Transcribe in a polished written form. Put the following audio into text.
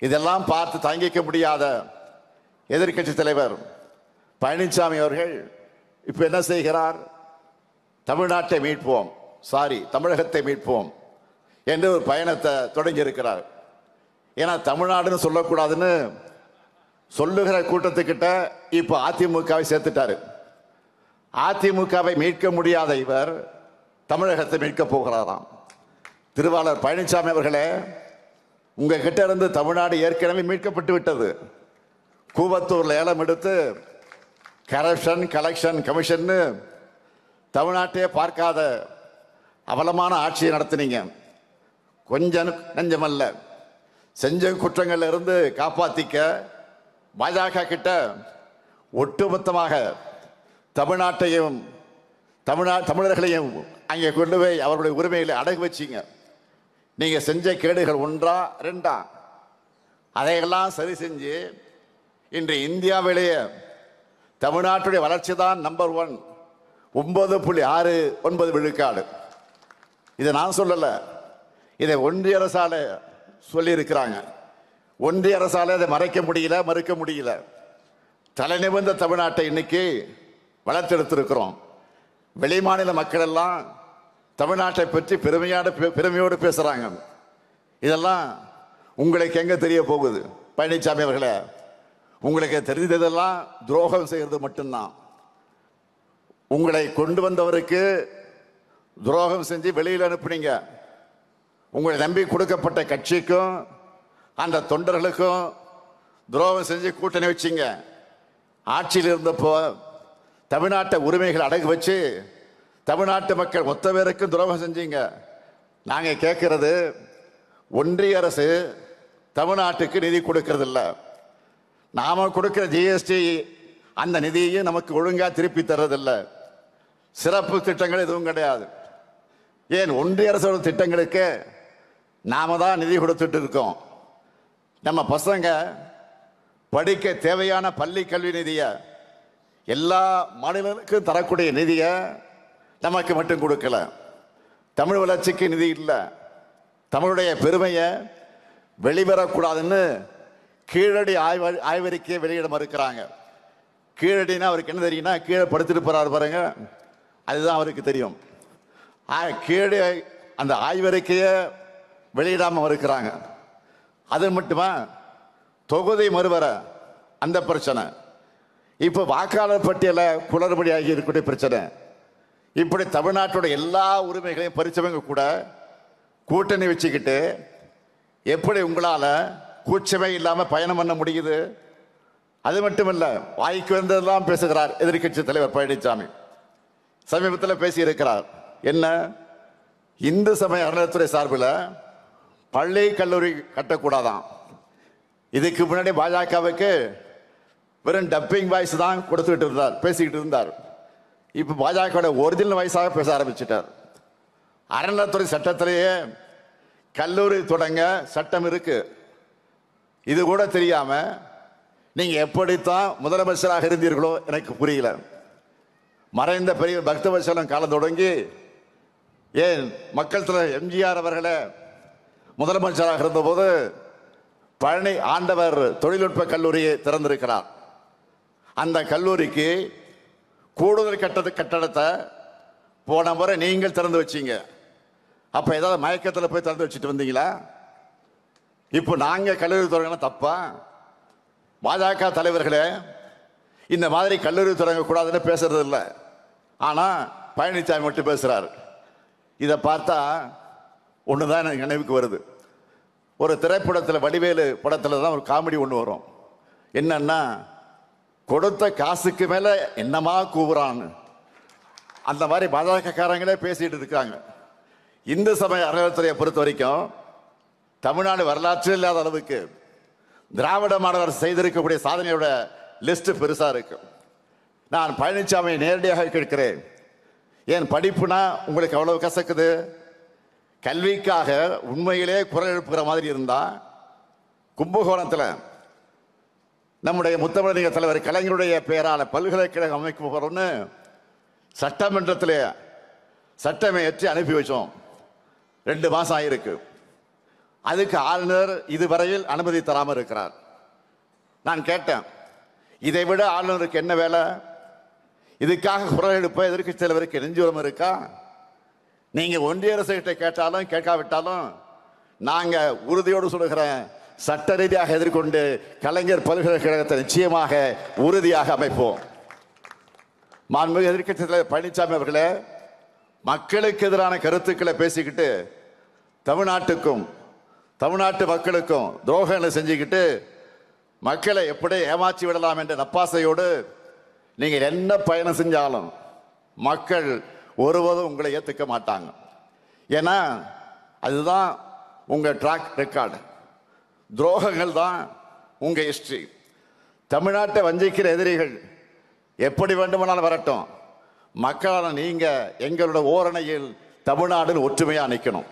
இதெல்லாம் பார்த்து தாங்கிக்க முடியாத எதிர்க்கட்சி தலைவர் பழனிசாமி அவர்கள் இப்ப என்ன செய்கிறார்? தமிழ்நாட்டை மீட்போம், தமிழகத்தை மீட்போம் என்று ஒரு பயணத்தை தொடங்கி இருக்கிறார். ஏன்னா தமிழ்நாடுன்னு சொல்லக்கூடாதுன்னு சொல்லுகிற கூட்டத்துக்கிட்ட இப்ப அதிமுகவை சேர்த்துட்டாரு. அதிமுகவை மீட்க முடியாத இவர் தமிழகத்தை மீட்க போகிறாராம். திருவாளர் பழனிசாமி அவர்களே, உங்ககிட்ட இருந்து தமிழ்நாடு ஏற்கனவே மீட்கப்பட்டு விட்டது. கூவத்தூர்ல ஏலம் எடுத்து கரப்ஷன் கலெக்ஷன் கமிஷன் தமிழ்நாட்டையே பார்க்காத அவலமான ஆட்சியை நடத்தினீங்க. கொஞ்சம் நெஞ்சமல்ல, செஞ்ச குற்றங்கள்ல இருந்து காப்பாத்திக்க பாஜக கிட்ட ஒட்டுமொத்தமாக தமிழ்நாட்டையும் தமிழர்களையும் அங்கே கொண்டு போய் அவர்களுடைய உரிமைகளை அடகு வச்சிங்க. நீங்க செஞ்ச கேடுகள் ஒன்றா ரெண்டா? அதையெல்லாம் சரி செஞ்சு இன்று இந்தியாவிலேயே தமிழ்நாட்டுடைய வளர்ச்சி தான் நம்பர் 1, 9.69 விழுக்காடு. இதை நான் சொல்லல, இதை ஒன்றிய அரசால சொல்லி இருக்கிறாங்க. ஒன்றிய அரசால அதை மறைக்க முடியல, மறுக்க முடியல. தலை நிமிர்ந்த தமிழ்நாட்டை இன்னைக்கு வளர்த்தெடுத்திருக்கிறோம். வெளிமாநில மக்கள் எல்லாம் தமிழ்நாட்டை பற்றி பெருமையோடு பேசுறாங்க. இதெல்லாம் உங்களுக்கு எங்க தெரிய போகுது? பழனிசாமி அவர்களே, உங்களுக்கு தெரிந்ததெல்லாம் துரோகம் செய்யறது மட்டும்தான். உங்களை கொண்டு வந்தவருக்கு துரோகம் செஞ்சு வெளியில் அனுப்புனீங்க. உங்களை நம்பி கொடுக்கப்பட்ட கட்சிக்கும் அந்த தொண்டர்களுக்கும் துரோகம் செஞ்சு கூட்டணி வச்சிங்க. ஆட்சியில் இருந்தப்போ தமிழ்நாட்டை உரிமைகள் அடகு வச்சு தமிழ்நாட்டு மக்கள் மொத்த பேருக்கும் துரோகம் செஞ்சீங்க. நாங்க கேட்கிறது, ஒன்றிய அரசு தமிழ்நாட்டுக்கு நிதி கொடுக்கறது இல்லை. நாம கொடுக்கிற ஜிஎஸ்டி அந்த நிதியையும் நமக்கு ஒழுங்கா திருப்பி தர்றதில்லை. சிறப்பு திட்டங்கள் எதுவும் கிடையாது. ஏன் ஒன்றிய அரசோட திட்டங்களுக்கு நாம தான் நிதி கொடுத்துட்டு இருக்கோம். நம்ம பசங்க படிக்க தேவையான பள்ளி கல்வி நிதியை எல்லா மாநிலங்களுக்கும் தரக்கூடிய நிதியை நமக்கு மட்டும் கொடுக்கல. தமிழ் வளர்ச்சிக்கு நிதி இல்லை. தமிழுடைய பெருமையை வெளிவரக்கூடாதுன்னு கீழடி ஆய்வறிக்கையை வெளியிட மறுக்கிறாங்க. கீழடினா அவருக்கு என்ன தெரியும்னா, கீழே படுத்துட்டு போறாரு பாருங்க, அதுதான் அவருக்கு தெரியும். கீழே அந்த ஆய்வறிக்கையை வெளியிடாம மறுக்கிறாங்க. அது மட்டுமா, தொகுதி மறுவர அந்த பிரச்சனை, இப்ப வாக்காளர் பட்டியல குளறுபடி ஆகி இருக்கக்கூடிய பிரச்சனை, இப்படி தமிழ்நாட்டோட எல்லா உரிமைகளையும் பறிச்சவங்க கூட கூட்டணி வச்சுக்கிட்டு எப்படி உங்களால கூச்சமே இல்லாம பயணம் பண்ண முடியுது? அது மட்டுமல்ல, வாய்க்கு வந்ததெல்லாம் பேசுகிறார் எதிர்க்கட்சி தலைவர் பழனிசாமி. சமீபத்தில் பேசி இருக்கிறார். என்ன, இந்து சமய அறநிலையத்துறை சார்பில் பள்ளி கல்லூரி கட்டக்கூடாதான். இதுக்கு முன்னாடி பாஜகவுக்கு வெறும் டப்பிங் வாய்ஸ் தான் கொடுத்துக்கிட்டு இருந்தார், பேசிக்கிட்டு இருந்தார். இப்ப பாஜக ஒரிஜினல் வாய்ஸாக பேச ஆரம்பிச்சிட்டார். அறநிலையத்துறை சட்டத்திலேயே கல்லூரி தொடங்க சட்டம் இருக்கு. இது கூட தெரியாம நீங்க எப்படித்தான் முதலமைச்சராக இருந்தீர்களோ எனக்கு புரியல. மறைந்த பெரிய பக்தவத்சலம் காலம் தொடங்கி ஏன் மக்கள் தலைவர் எம்ஜிஆர் அவர்களே முதலமைச்சராக இருந்தபோது பழனி ஆண்டவர் தொழில்நுட்ப கல்லூரியை திறந்திருக்கிறார். அந்த கல்லூரிக்கு கூடுதல் கட்டடத்தை போன முறை நீங்கள் திறந்து வச்சீங்க. அப்ப ஏதாவது மயக்கத்தில் போய் திறந்து வச்சுட்டு வந்தீங்களா? இப்போ நாங்க கல்லூரி தொடங்கணும் தப்பா? பாஜக தலைவர்களே இந்த மாதிரி கல்லூரி தொடங்கக்கூடாதுன்னு பேசுறது இல்லை. ஆனா பழனிசாமி மட்டும் பேசுறாரு. இதை பார்த்தா ஒண்ணுதான் எனக்கு நினைவுக்கு வருது. ஒரு திரைப்படத்தில், வடிவேலு படத்துல தான் ஒரு காமெடி ஒன்று வரும். என்னன்னா, கொடுத்த காசுக்கு மேல என்னமா கூவுறான்னு. அந்த மாதிரி பாஜக காரங்களே பேசிட்டு இருக்காங்க. இந்து சமய அறநிலையத்துறையை பொறுத்த வரைக்கும் தமிழ்நாடு வரலாற்றில் இல்லாத அளவுக்கு திராவிட மாடல் செய்திருக்கக்கூடிய சாதனையோட லிஸ்ட் பெருசா இருக்கு. நான் பழனிசாமியை நேரடியாக கேட்கிறேன், ஏன் படிப்புனா உங்களுக்கு அவ்வளவு கசக்குது? கல்விக்காக உண்மையிலே குரல் எழுப்புகிற மாதிரி இருந்தா, கும்பகோணத்தில் நம்முடைய முத்தமிழறிஞர் தலைவர் கலைஞருடைய பெயரான பல்கலைக்கழகம் அமைக்க போகிறோம்னு சட்டமன்றத்தில் சட்டமே ஏற்றி அனுப்பி வச்சோம். 2 மாசம் ஆயிருக்கு. அதுக்கு ஆளுநர் இதுவரையில் அனுமதி தராமல் இருக்கிறார். நான் கேட்டேன், இதை விட ஆளுநருக்கு என்ன வேலை? இதுக்காக குரல் எழுப்ப எதிர்க்கட்சி தலைவருக்கு நெஞ்சுரம் இருக்கா? நீங்க ஒன்றிய அரசு கிட்ட கேட்டாலும் கேட்காவிட்டாலும் நாங்க உறுதியோடு சொல்லுகிறேன், சட்ட ரீதியாக எதிர்கொண்டு கலைஞர் பல்கலைக்கழகத்தை நிச்சயமாக உறுதியாக அமைப்போம். மாண்புமிகு எதிர்க்கட்சி தலைவர் பழனிசாமி அவர்களே, மக்களுக்கு எதிரான கருத்துக்களை பேசிக்கிட்டு தமிழ்நாட்டுக்கும் தமிழ்நாட்டு மக்களுக்கும் துரோகங்களை செஞ்சுக்கிட்டு மக்களை எப்படி ஏமாற்றி விடலாம் என்ற நப்பாசையோடு நீங்கள் என்ன பயணம் செஞ்சாலும் மக்கள் ஒருவதும் உங்களை ஏற்றுக்க மாட்டாங்க. ஏன்னா அதுதான் உங்க ட்ராக் ரெக்கார்டு, துரோகங்கள் தான் உங்க ஹிஸ்டரி. தமிழ்நாட்டை வஞ்சிக்கிற எதிரிகள் எப்படி வேண்டுமானாலும் வரட்டும், மக்களான நீங்க எங்களோட ஓரணையில் தமிழ்நாடு ஒற்றுமையா நிற்கணும்.